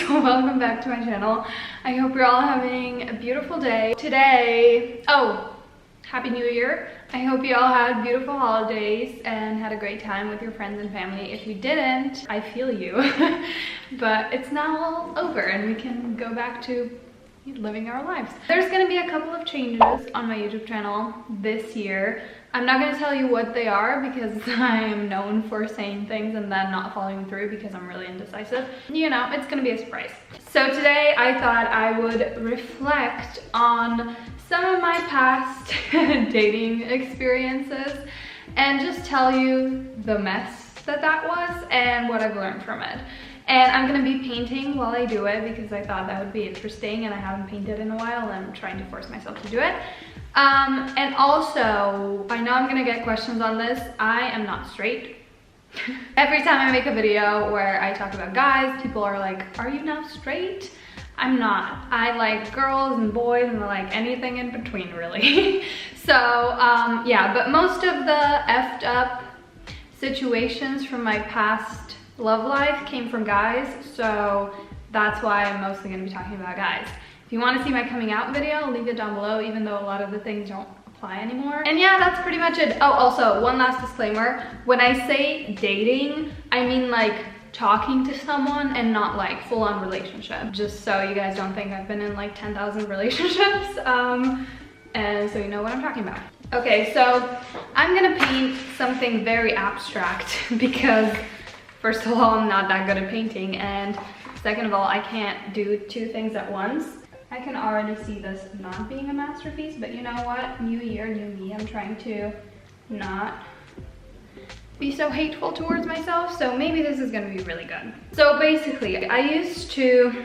so welcome back to my channel. I hope you're all having a beautiful day. Today, Happy New Year. I hope you all had beautiful holidays and had a great time with your friends and family. If you didn't, I feel you. But it's now all over and we can go back to living our lives. There's gonna be a couple of changes on my YouTube channel this year. I'm not gonna tell you what they are because I am known for saying things and then not following through because I'm really indecisive. You know, it's gonna be a surprise. So today I thought I would reflect on some of my past dating experiences and just tell you the mess that was and what I've learned from it. And I'm gonna be painting while I do it because I thought that would be interesting and I haven't painted in a while and I'm trying to force myself to do it. And also, I know I'm gonna get questions on this. I am not straight. Every time I make a video where I talk about guys, people are like, are you now straight? I'm not. I like girls and boys and like anything in between, really. So, yeah, but most of the effed up situations from my past love life came from guys, so that's why I'm mostly gonna be talking about guys. If you want to see my coming out video, I'll leave it down below, even though a lot of the things don't apply anymore. And yeah, that's pretty much it. Oh, also, one last disclaimer. When I say dating, I mean like talking to someone and not like full-on relationship. Just so you guys don't think I've been in like 10,000 relationships. And so you know what I'm talking about. Okay, so I'm gonna paint something very abstract because first of all, I'm not that good at painting, and second of all, I can't do two things at once. I can already see this not being a masterpiece, but you know what? New year, new me. I'm trying to not be so hateful towards myself, so maybe this is gonna be really good. So basically, I used to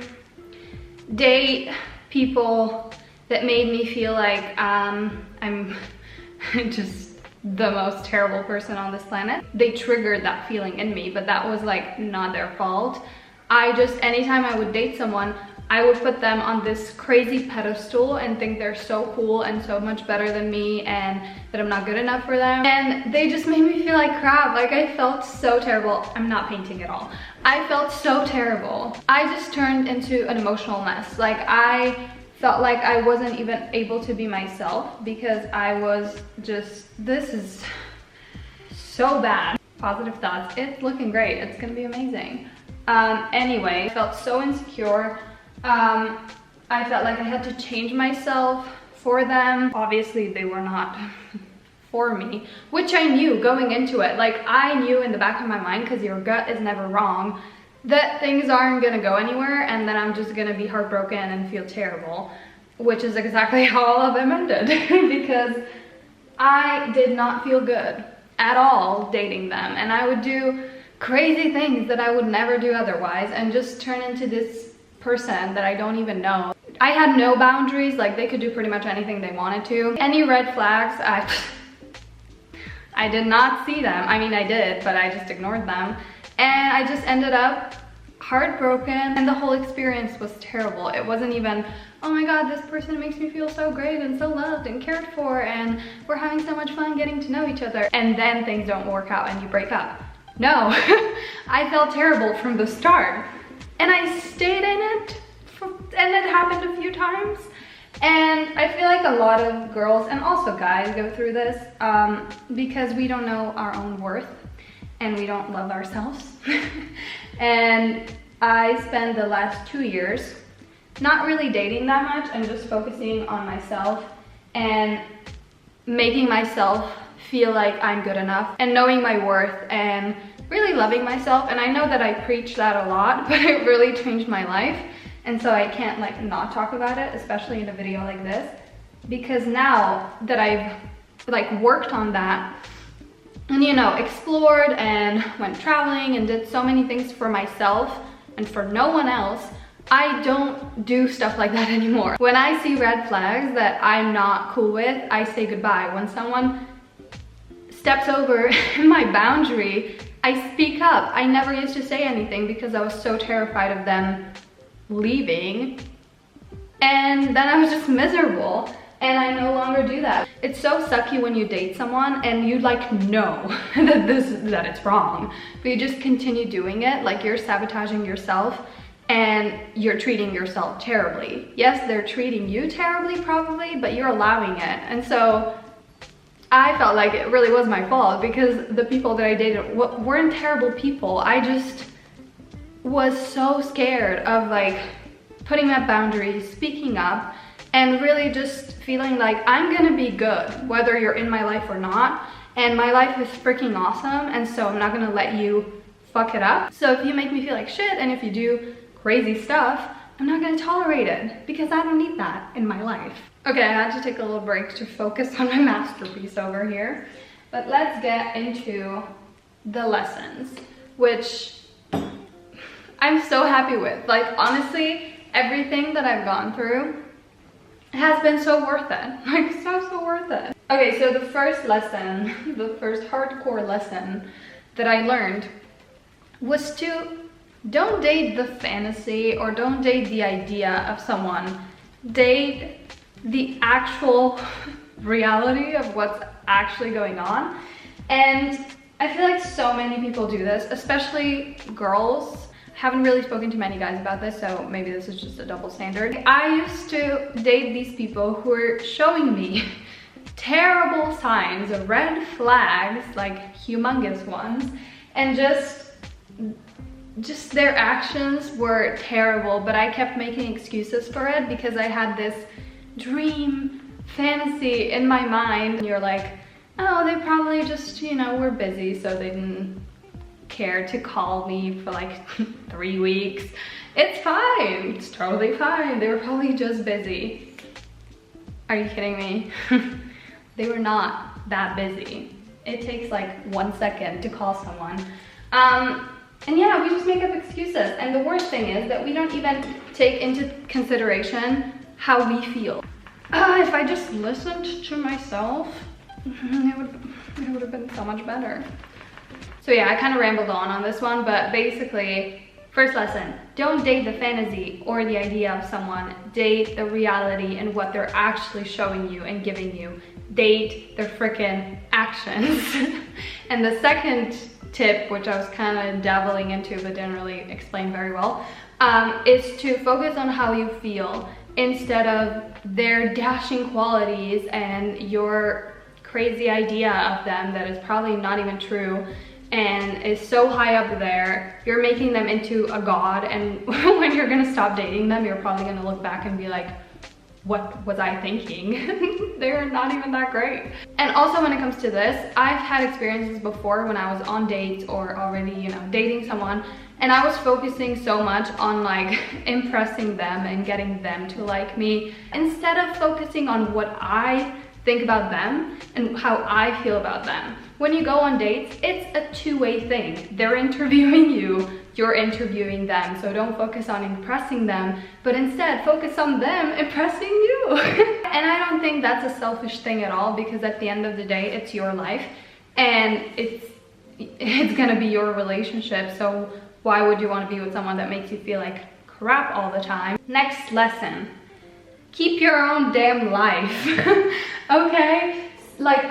date people that made me feel like I'm just the most terrible person on this planet. They triggered that feeling in me, but that was like not their fault. Anytime I would date someone, I would put them on this crazy pedestal and think they're so cool and so much better than me and that I'm not good enough for them. And they just made me feel like crap. Like I felt so terrible. I'm not painting at all. I felt so terrible. I just turned into an emotional mess. Like I felt like I wasn't even able to be myself because I was just, this is so bad. Positive thoughts. It's looking great. It's gonna be amazing. Anyway, I felt so insecure. I felt like I had to change myself for them. Obviously, they were not for me, which I knew going into it. Like I knew in the back of my mind, because your gut is never wrong, that things aren't gonna go anywhere and then I'm just gonna be heartbroken and feel terrible, which is exactly how all of them ended because I did not feel good at all dating them, and I would do crazy things that I would never do otherwise and just turn into this person that I don't even know. I had no boundaries, like they could do pretty much anything they wanted to. Any red flags, I did not see them. I mean, I did, but I just ignored them. And I just ended up heartbroken and the whole experience was terrible. It wasn't even, oh my god, this person makes me feel so great and so loved and cared for and we're having so much fun getting to know each other. And then things don't work out and you break up. No, I felt terrible from the start. And I stayed in it, and it happened a few times. And I feel like a lot of girls, and also guys, go through this because we don't know our own worth and we don't love ourselves. And I spent the last 2 years not really dating that much and just focusing on myself and making myself feel like I'm good enough and knowing my worth and really loving myself. And I know that I preach that a lot, but it really changed my life. And so I can't like not talk about it, especially in a video like this, because now that I've like worked on that and, you know, explored and went traveling and did so many things for myself and for no one else, I don't do stuff like that anymore. When I see red flags that I'm not cool with, I say goodbye. When someone steps over my boundary, I speak up. I never used to say anything because I was so terrified of them leaving. And then I was just miserable. And I no longer do that. It's so sucky when you date someone and you like know that it's wrong, but you just continue doing it, like you're sabotaging yourself. and you're treating yourself terribly. Yes, they're treating you terribly probably, but you're allowing it. And so I felt like it really was my fault because the people that I dated weren't terrible people. I just was so scared of like putting up boundaries, speaking up, and really just feeling like I'm gonna be good whether you're in my life or not, and my life is freaking awesome, and so I'm not gonna let you fuck it up. So if you make me feel like shit and if you do crazy stuff, I'm not gonna tolerate it because I don't need that in my life. Okay, I had to take a little break to focus on my masterpiece over here, but let's get into the lessons, which I'm so happy with. Like, honestly, everything that I've gone through has been so worth it. Like, so worth it. Okay, so the first lesson, the first hardcore lesson that I learned was to don't date the fantasy or don't date the idea of someone. Date the actual reality of what's actually going on. And I feel like so many people do this, especially girls. Haven't really spoken to many guys about this, so maybe this is just a double standard. I used to date these people who were showing me terrible signs, red flags, like humongous ones, and just their actions were terrible, but I kept making excuses for it because I had this dream fantasy in my mind. And you're like, oh, they probably just, you know, were busy, so they didn't care to call me for like 3 weeks. It's fine, it's totally fine. They were probably just busy. Are you kidding me? They were not that busy. It takes like 1 second to call someone. And yeah, we just make up excuses. And the worst thing is that we don't even take into consideration how we feel. If I just listened to myself, it would have been so much better. So yeah, I kind of rambled on this one, but basically, first lesson, don't date the fantasy or the idea of someone. Date the reality and what they're actually showing you and giving you. Date their freaking actions. And the second tip, which I was kind of dabbling into but didn't really explain very well, is to focus on how you feel instead of their dashing qualities and your crazy idea of them that is probably not even true and is so high up there. You're making them into a god, and when you're gonna stop dating them, you're probably gonna look back and be like, what was I thinking? They're not even that great. And also when it comes to this, I've had experiences before when I was on dates or already, you know, dating someone, and I was focusing so much on like impressing them and getting them to like me instead of focusing on what I think about them and how I feel about them. When you go on dates, it's a two-way thing. They're interviewing you, you're interviewing them. So don't focus on impressing them, but instead focus on them impressing you. And I don't think that's a selfish thing at all, because at the end of the day, it's your life and it's gonna be your relationship. So why would you want to be with someone that makes you feel like crap all the time? Next lesson, keep your own damn life. Okay? Like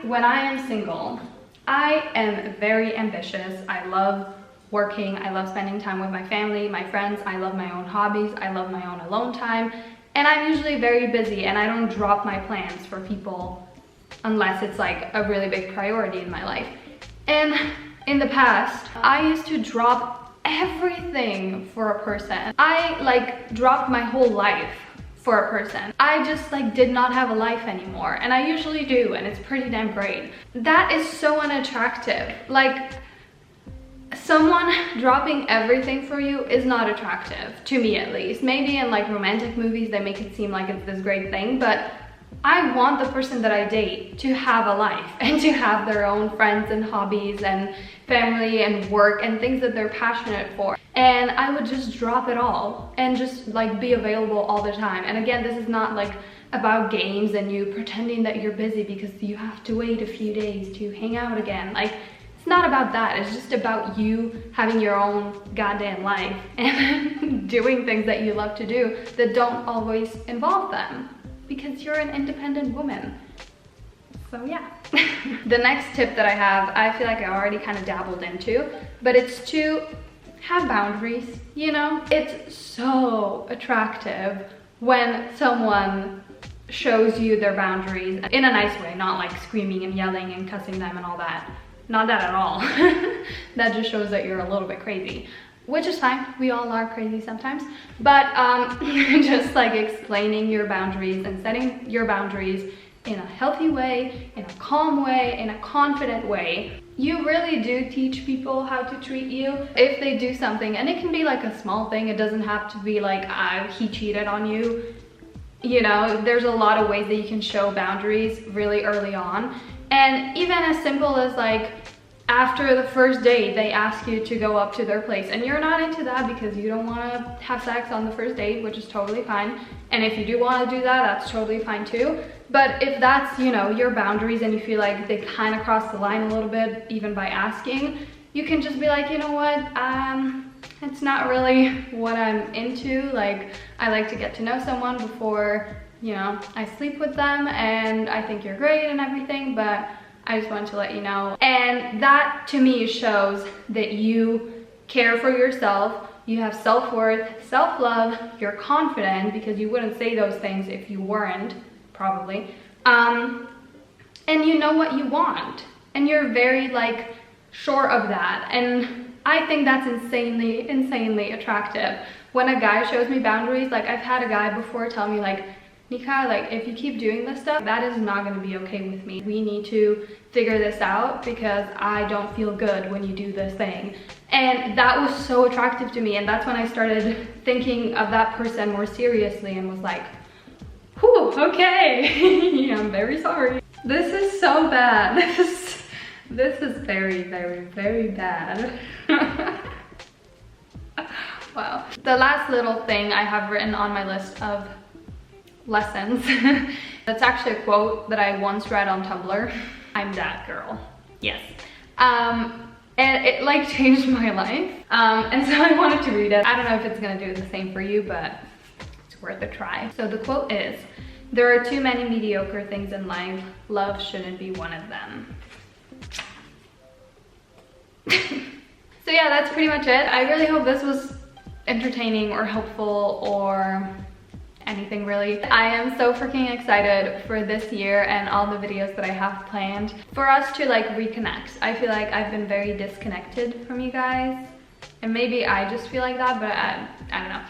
when I am single, I am very ambitious. I love working. I love spending time with my family, my friends. I love my own hobbies. I love my own alone time. And I'm usually very busy, and I don't drop my plans for people unless it's like a really big priority in my life. And in the past, I used to drop everything for a person. I like dropped my whole life for a person. I just like did not have a life anymore, and I usually do, and it's pretty damn great. That is so unattractive. Like, someone dropping everything for you is not attractive, to me at least. Maybe in like romantic movies they make it seem like it's this great thing, but I want the person that I date to have a life and to have their own friends and hobbies and family and work and things that they're passionate for. And I would just drop it all and just like be available all the time. And again, this is not like about games and you pretending that you're busy because you have to wait a few days to hang out again. Like, it's not about that. It's just about you having your own goddamn life and doing things that you love to do that don't always involve them, because you're an independent woman. So yeah. The next tip that I have, I feel like I already kind of dabbled into, but it's to have boundaries, you know? It's so attractive when someone shows you their boundaries in a nice way, not like screaming and yelling and cussing them and all that. Not that at all. That just shows that you're a little bit crazy, which is fine. We all are crazy sometimes. But just like explaining your boundaries and setting your boundaries in a healthy way, in a calm way, in a confident way. You really do teach people how to treat you if they do something, and it can be like a small thing. It doesn't have to be like, he cheated on you. You know, there's a lot of ways that you can show boundaries really early on. And even as simple as like, after the first date, they ask you to go up to their place and you're not into that because you don't want to have sex on the first date, which is totally fine. And if you do want to do that, that's totally fine too. But if that's, you know, your boundaries and you feel like they kind of cross the line a little bit, even by asking, you can just be like, you know what, it's not really what I'm into. Like, I like to get to know someone before, you know, I sleep with them, and I think you're great and everything, but I just wanted to let you know. And that to me shows that you care for yourself, you have self-worth, self-love, you're confident, because you wouldn't say those things if you weren't, probably. And you know what you want, and you're very like sure of that. And I think that's insanely attractive. When a guy shows me boundaries, like I've had a guy before tell me like, Nika, like if you keep doing this stuff, that is not going to be okay with me. We need to figure this out because I don't feel good when you do this thing. And that was so attractive to me, and that's when I started thinking of that person more seriously and was like, whew, okay, I'm very sorry. This is so bad. This is very bad. Wow. The last little thing I have written on my list of lessons, that's actually a quote that I once read on Tumblr. I'm that girl. Yes. And it like changed my life. And so I wanted to read it. I don't know if it's gonna do the same for you, but it's worth a try. So the quote is, "There are too many mediocre things in life. Love shouldn't be one of them." So yeah, that's pretty much it. I really hope this was entertaining or helpful or anything really. I am so freaking excited for this year and all the videos that I have planned for us to like reconnect. I feel like I've been very disconnected from you guys, and maybe I just feel like that, but I don't know.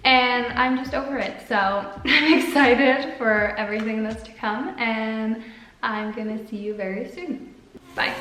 And I'm just over it. So I'm excited for everything that's to come, and I'm gonna see you very soon. Bye.